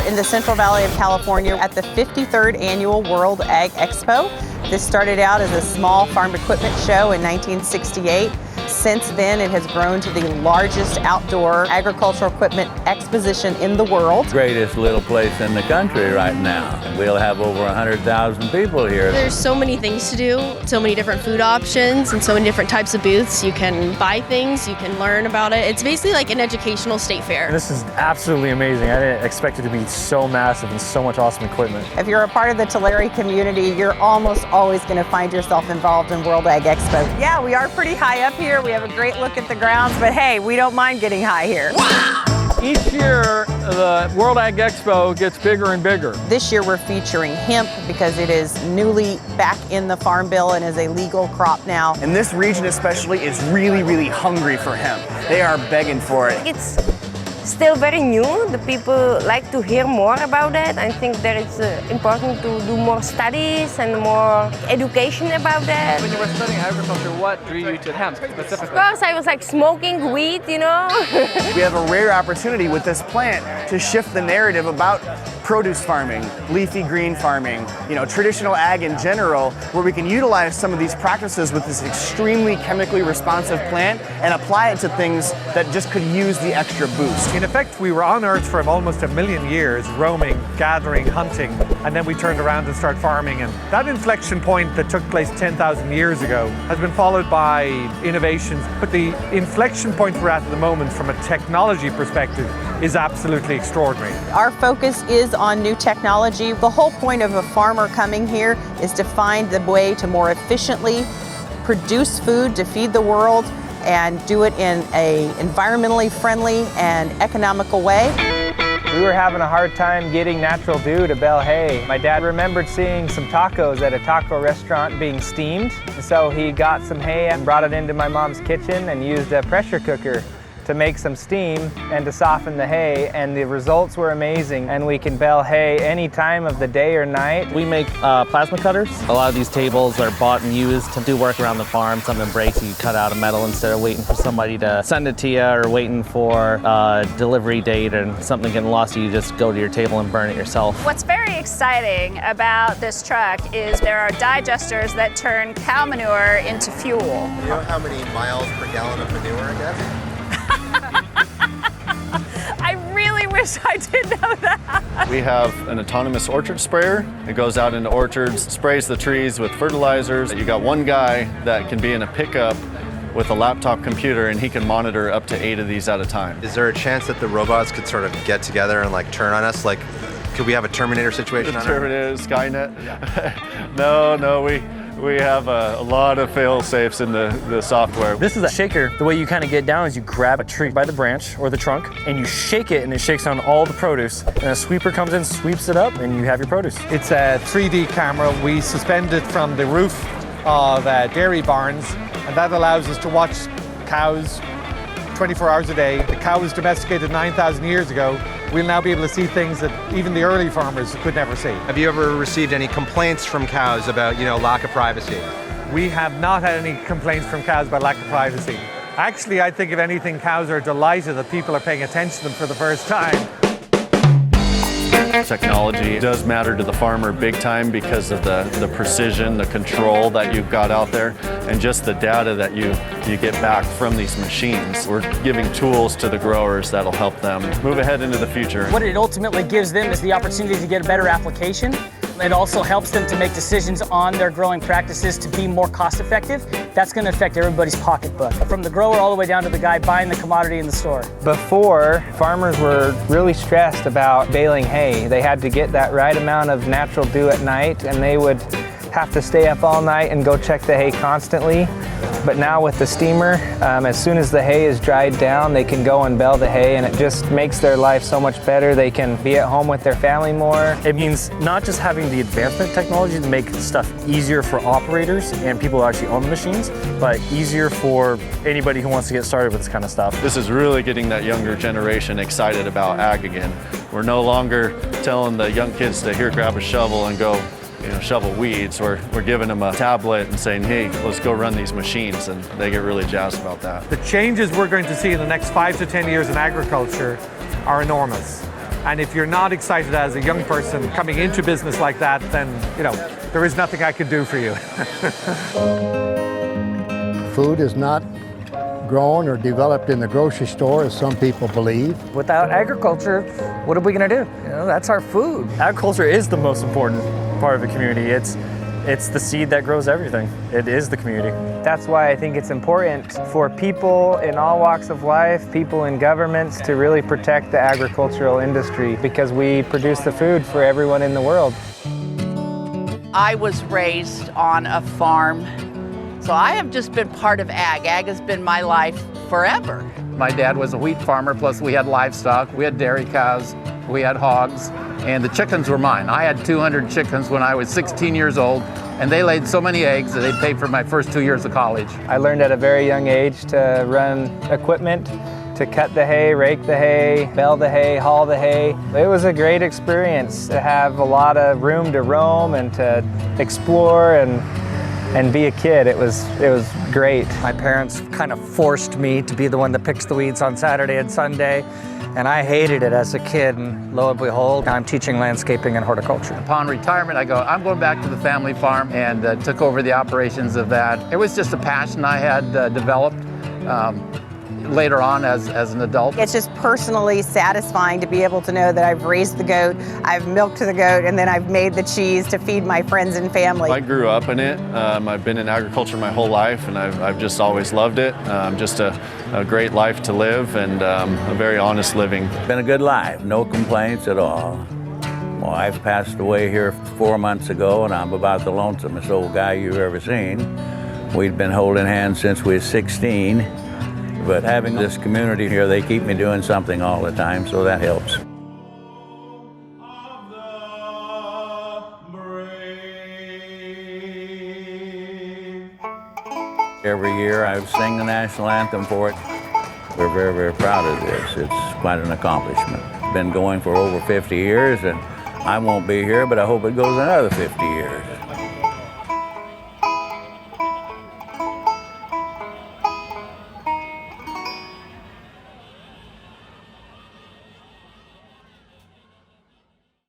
in the Central Valley of California at the 53rd Annual World Ag Expo. This started out as a small farm equipment show in 1968. Since then, it has grown to the largest outdoor agricultural equipment exposition in the world. Greatest little place in the country right now. We'll have over 100,000 people here. There's so many things to do, so many different food options and so many different types of booths. You can buy things, you can learn about it. It's basically like an educational state fair. This is absolutely amazing. I didn't expect it to be so massive and so much awesome equipment. If you're a part of the Tulare community, you're almost always going to find yourself involved in World Ag Expo. Yeah, we are pretty high up here. We have a great look at the grounds, but hey, we don't mind getting high here. Each year, the World Ag Expo gets bigger and bigger. This year we're featuring hemp because it is newly back in the Farm Bill and is a legal crop now. And this region especially is really, really hungry for hemp. They are begging for it. It's still very new. The people like to hear more about it. I think that it's important to do more studies and more education about that. When you were studying agriculture, what drew you to hemp specifically? Of course, I was like smoking weed, you know. We have a rare opportunity with this plant to shift the narrative about produce farming, leafy green farming, traditional ag in general, where we can utilize some of these practices with this extremely chemically responsive plant and apply it to things that just could use the extra boost. In effect, we were on Earth for almost 1 million years, roaming, gathering, hunting, and then we turned around and started farming. And that inflection point that took place 10,000 years ago has been followed by innovations. But the inflection point we're at the moment from a technology perspective is absolutely extraordinary. Our focus is on new technology. The whole point of a farmer coming here is to find the way to more efficiently produce food to feed the world and do it in an environmentally friendly and economical way. We were having a hard time getting natural dew to bale hay. My dad remembered seeing some tacos at a taco restaurant being steamed. So he got some hay and brought it into my mom's kitchen and used a pressure cooker to make some steam and to soften the hay, and the results were amazing. And we can bale hay any time of the day or night. We make plasma cutters. A lot of these tables are bought and used to do work around the farm. Something breaks, you cut out a metal instead of waiting for somebody to send it to you or waiting for a delivery date and something getting lost. You just go to your table and burn it yourself. What's very exciting about this truck is there are digesters that turn cow manure into fuel. Do you know how many miles per gallon of manure it gets? I really wish I did know that. We have an autonomous orchard sprayer. It goes out into orchards, sprays the trees with fertilizers. You got one guy that can be in a pickup with a laptop computer and he can monitor up to 8 of these at a time. Is there a chance that the robots could sort of get together and turn on us? Could we have a Terminator situation on Terminator, Skynet? Yeah. No, we have a lot of fail-safes in the software. This is a shaker. The way you kind of get down is you grab a tree by the branch or the trunk and you shake it, and it shakes down all the produce. And a sweeper comes in, sweeps it up, and you have your produce. It's a 3D camera. We suspend it from the roof of dairy barns, and that allows us to watch cows 24 hours a day. The cow was domesticated 9,000 years ago. We'll now be able to see things that even the early farmers could never see. Have you ever received any complaints from cows about, lack of privacy? We have not had any complaints from cows about lack of privacy. Actually, I think if anything, cows are delighted that people are paying attention to them for the first time. Technology does matter to the farmer big time because of the precision, the control that you've got out there, and just the data that you get back from these machines. We're giving tools to the growers that'll help them move ahead into the future. What it ultimately gives them is the opportunity to get a better application. It also helps them to make decisions on their growing practices to be more cost effective. That's going to affect everybody's pocketbook, from the grower all the way down to the guy buying the commodity in the store. Before, farmers were really stressed about baling hay. They had to get that right amount of natural dew at night, and they would have to stay up all night and go check the hay constantly. But now with the steamer, as soon as the hay is dried down, they can go and bale the hay, and it just makes their life so much better. They can be at home with their family more. It means not just having the advancement technology to make stuff easier for operators and people who actually own the machines, but easier for anybody who wants to get started with this kind of stuff. This is really getting that younger generation excited about ag again. We're no longer telling the young kids to here, grab a shovel and go shovel weeds. We're giving them a tablet and saying, hey, let's go run these machines, and they get really jazzed about that. The changes we're going to see in the next 5 to 10 years in agriculture are enormous. And if you're not excited as a young person coming into business like that, then, there is nothing I can do for you. Food is not grown or developed in the grocery store, as some people believe. Without agriculture, what are we going to do? That's our food. Agriculture is the most important part of the community. It's the seed that grows everything. It is the community. That's why I think it's important for people in all walks of life, people in governments, to really protect the agricultural industry, because we produce the food for everyone in the world. I was raised on a farm, so I have just been part of ag. Ag has been my life forever. My dad was a wheat farmer, plus we had livestock. We had dairy cows, we had hogs, and the chickens were mine. I had 200 chickens when I was 16 years old, and they laid so many eggs that they paid for my first 2 years of college. I learned at a very young age to run equipment, to cut the hay, rake the hay, bale the hay, haul the hay. It was a great experience to have a lot of room to roam and to explore and be a kid. It was great. My parents kind of forced me to be the one that picks the weeds on Saturday and Sunday, and I hated it as a kid, and lo and behold, I'm teaching landscaping and horticulture. Upon retirement, I'm going back to the family farm, and took over the operations of that. It was just a passion I had developed later on as an adult. It's just personally satisfying to be able to know that I've raised the goat, I've milked the goat, and then I've made the cheese to feed my friends and family. I grew up in it. I've been in agriculture my whole life, and I've just always loved it. Just a great life to live, and a very honest living. Been a good life, no complaints at all. My wife passed away here 4 months ago, and I'm about the lonesomest old guy you've ever seen. We'd been holding hands since we were 16. But having this community here, they keep me doing something all the time, so that helps. Every year I sing the national anthem for it. We're very, very proud of this. It's quite an accomplishment. It's been going for over 50 years, and I won't be here, but I hope it goes another 50 years.